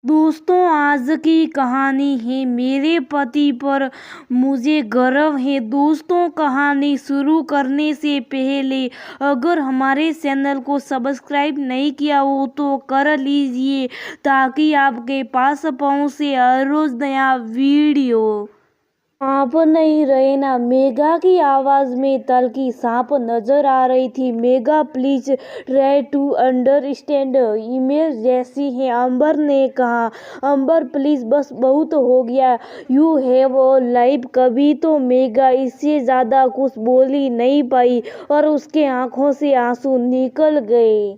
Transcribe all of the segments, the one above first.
दोस्तों, आज की कहानी है मेरे पति पर मुझे गर्व है। दोस्तों, कहानी शुरू करने से पहले अगर हमारे चैनल को सब्सक्राइब नहीं किया हो तो कर लीजिए ताकि आपके पास पहुंचे हर रोज नया वीडियो। आप नहीं रहे ना। मेघा की आवाज में तल्खी सांप नजर आ रही थी। Megha, please try to understand, email जैसी है, अंबर ने कहा। अंबर, प्लीज, बस बहुत हो गया। You have a life. कभी तो मेघा इससे ज्यादा कुछ बोल ही नहीं पाई और उसके आंखों से आंसू निकल गए।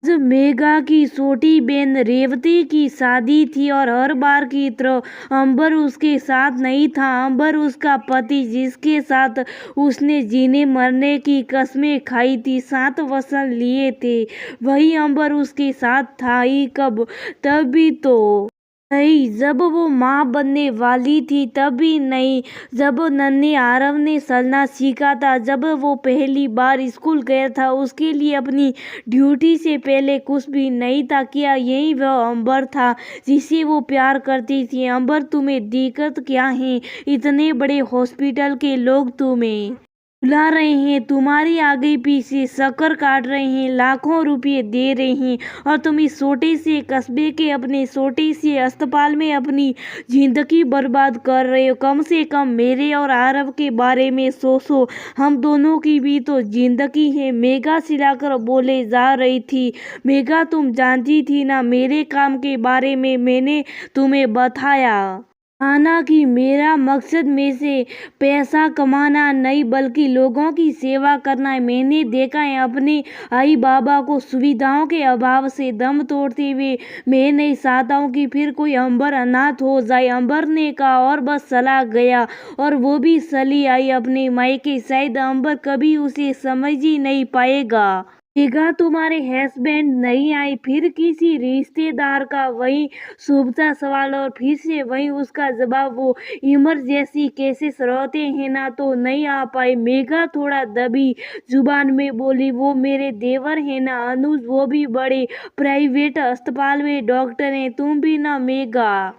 आज मेघा की छोटी बहन रेवती की शादी थी और हर बार की तरह अंबर उसके साथ नहीं था। अंबर, उसका पति, जिसके साथ उसने जीने मरने की कस्में खाई थी, 7 वचन लिए थे, वही अंबर उसके साथ था ही कब? तभी तो नहीं जब वो माँ बनने वाली थी, तभी नहीं जब नन्हे आरव ने चलना सीखा था, जब वो पहली बार स्कूल गया था। उसके लिए अपनी ड्यूटी से पहले कुछ भी नहीं था किया। यही वह अंबर था जिसे वो प्यार करती थी। अंबर, तुम्हें दिक्कत क्या है? इतने बड़े हॉस्पिटल के लोग तुम्हें बुला रहे हैं, तुम्हारी आगे पीछे शक्कर काट रहे हैं, लाखों रुपए दे रहे हैं और तुम इस छोटे से कस्बे के अपने छोटे से अस्पताल में अपनी जिंदगी बर्बाद कर रहे हो। कम से कम मेरे और आरव के बारे में सोचो, हम दोनों की भी तो जिंदगी है। मेघा चिल्लाकर बोले जा रही थी। मेघा, तुम जानती थी ना मेरे काम के बारे में? मैंने तुम्हें बताया माना कि मेरा मकसद में से पैसा कमाना नहीं बल्कि लोगों की सेवा करना है। मैंने देखा है अपने आई बाबा को सुविधाओं के अभाव से दम तोड़ते हुए। मैं नहीं चाहता हूँ कि फिर कोई अंबर अनाथ हो जाए। अंबर ने कहा और बस चला गया और वो भी चली आई अपने मायके। शायद अंबर कभी उसे समझ ही नहीं पाएगा। मेघा, तुम्हारे हस्बैंड नहीं आए? फिर किसी रिश्तेदार का? वही शुभता सवाल और फिर से वही उसका जवाब। वो इमरजेंसी केसेस रहते हैं ना, तो नहीं आ पाए। मेघा थोड़ा दबी जुबान में बोली, वो मेरे देवर है ना अनुज, वो भी बड़े प्राइवेट अस्पताल में डॉक्टर हैं। तुम भी ना मेघा।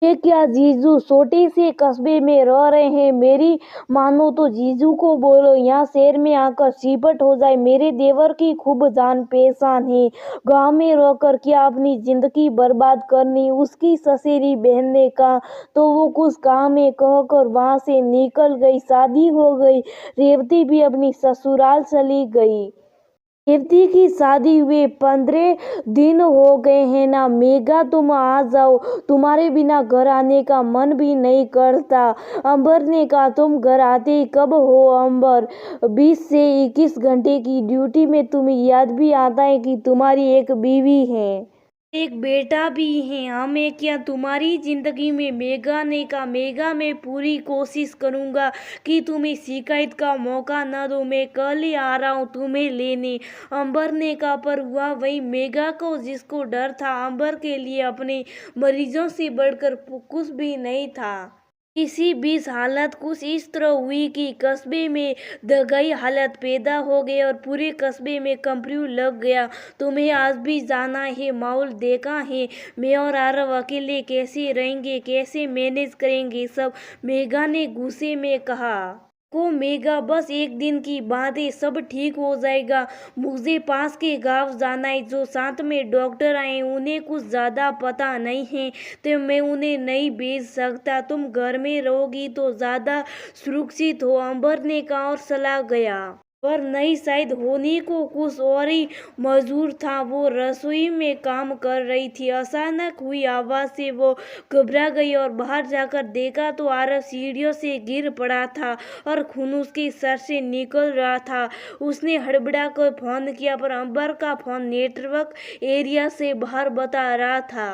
ये क्या जीजू छोटे से कस्बे में रह रहे हैं? मेरी मानो तो जीजू को बोलो यहाँ शहर में आकर चिपट हो जाए। मेरे देवर की खूब जान पहचान है। गांव में रहकर क्या अपनी जिंदगी बर्बाद करनी? उसकी ससेरी बहन ने कहा तो वो कुछ काम में कहकर वहां से निकल गई। शादी हो गई, रेवती भी अपनी ससुराल चली गई। रेवती की शादी हुए 15 दिन हो गए हैं ना। मेघा, तुम आ जाओ, तुम्हारे बिना घर आने का मन भी नहीं करता। अंबर ने कहा, तुम घर आते कब हो अंबर? 20 से 21 घंटे की ड्यूटी में तुम्हें याद भी आता है कि तुम्हारी एक बीवी है, एक बेटा भी है? हमें क्या तुम्हारी जिंदगी में? मेघा ने कहा, मेघा, मैं पूरी कोशिश करूंगा कि तुम्हें शिकायत का मौका न दो। मैं कल ही आ रहा हूँ तुम्हें लेने। अंबर ने कहा, पर हुआ वही। मेघा को जिसको डर था अंबर के लिए अपने मरीजों से बढ़कर कुछ भी नहीं था। इसी बीच हालत कुछ इस तरह हुई कि कस्बे में दगाई हालत पैदा हो गई और पूरे कस्बे में कर्फ्यू लग गया। तुम्हें आज भी जाना है, माहौल देखा है। मैं और आरव अकेले कैसे रहेंगे, कैसे मैनेज करेंगे सब? मेघा ने गुस्से में कहा। को मेघा, बस एक दिन की बात है, सब ठीक हो जाएगा। मुझे पास के गांव जाना है। जो साथ में डॉक्टर आए उन्हें कुछ ज्यादा पता नहीं है तो मैं उन्हें नहीं भेज सकता। तुम घर में रहोगी तो ज्यादा सुरक्षित हो, अंबर ने कहा और चला गया। पर नहीं, शायद होने को कुछ और ही मजबूर था। वो रसोई में काम कर रही थी। अचानक हुई आवाज से वो घबरा गई और बाहर जाकर देखा तो आरव सीढ़ियों से गिर पड़ा था और खून उसके सर से निकल रहा था। उसने हड़बड़ा कर फोन किया पर अंबर का फोन नेटवर्क एरिया से बाहर बता रहा था।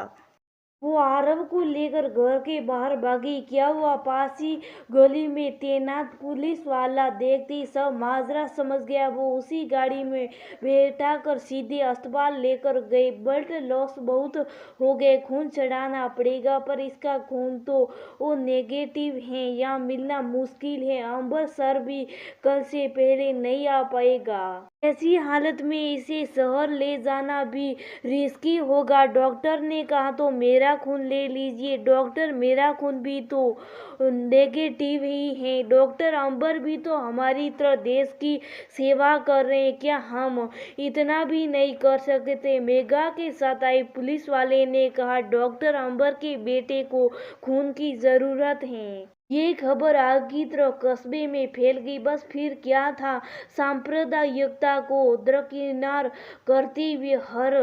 वो आरव को लेकर घर के बाहर भागी। क्या हुआ? पास ही गली में तैनात पुलिस वाला देखते ही सब माजरा समझ गया। वो उसी गाड़ी में बैठाकर सीधे अस्पताल लेकर गए। ब्लड लॉस बहुत हो गए, खून चढ़ाना पड़ेगा, पर इसका खून तो वो नेगेटिव है, यहाँ मिलना मुश्किल है। अंबर सर भी कल से पहले नहीं आ पाएगा। ऐसी हालत में इसे शहर ले जाना भी रिस्की होगा। डॉक्टर ने कहा तो मेरा खून ले लीजिए। डॉक्टर मेरा खून भी तो नेगेटिव ही है। डॉक्टर अंबर भी तो हमारी तरह देश की सेवा कर रहे हैं, क्या हम इतना भी नहीं कर सकते? मेघा के साथ आई पुलिस वाले ने कहा डॉक्टर अंबर के बेटे को खून की जरूरत है। ये खबर आग की तरह कस्बे में फैल गई। बस फिर क्या था, सांप्रदायिकता को दरकिनार करते हुए हर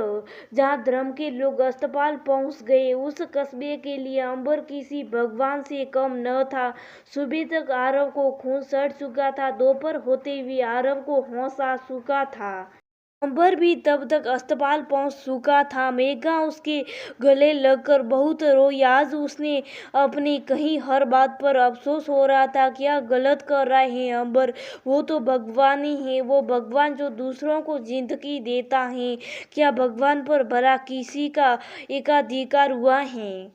जहाँ धर्म के लोग अस्पताल पहुंच गए। उस कस्बे के लिए अंबर किसी भगवान से कम न था। सुबह तक आरव को खून सड़ चुका था। दोपहर होते हुए आरव को होश आ चुका था। अंबर भी तब तक अस्पताल पहुंच चुका था। मेघा उसके गले लगकर बहुत रोई। आज उसने अपनी कही हर बात पर अफसोस हो रहा था। क्या गलत कर रहा है अंबर? वो तो भगवान ही है, वो भगवान जो दूसरों को जिंदगी देता है। क्या भगवान पर भला किसी का एकाधिकार हुआ है?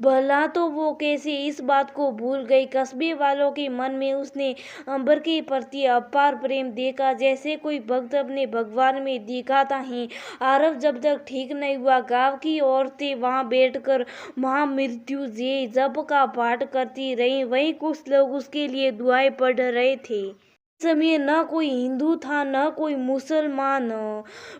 भला तो वो कैसे इस बात को भूल गई। कस्बे वालों के मन में उसने अंबर के प्रति अपार प्रेम देखा, जैसे कोई भक्त अपने भगवान में दिखाता है। आरव जब तक ठीक नहीं हुआ, गांव की औरतें वहां बैठकर महामृत्युंजय जप का पाठ करती रहीं। वहीं कुछ लोग उसके लिए दुआएं पढ़ रहे थे। समय न कोई हिंदू था न कोई मुसलमान,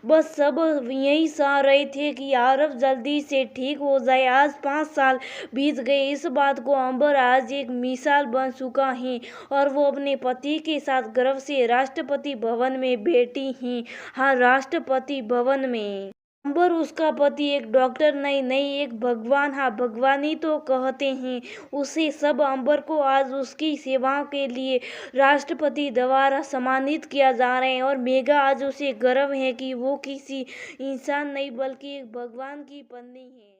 बस सब यही चाह रहे थे कि आरव जल्दी से ठीक हो जाए। आज 5 साल बीत गए। इस बात को अंबर आज एक मिसाल बन चुका है और वो अपने पति के साथ गर्व से राष्ट्रपति भवन में बैठी हैं। हाँ, राष्ट्रपति भवन में। अंबर उसका पति एक डॉक्टर नहीं एक भगवान। हाँ, भगवान ही तो कहते हैं उसे सब। अंबर को आज उसकी सेवाओं के लिए राष्ट्रपति द्वारा सम्मानित किया जा रहा है और मेघा आज उसे गर्व है कि वो किसी इंसान नहीं बल्कि एक भगवान की पत्नी है।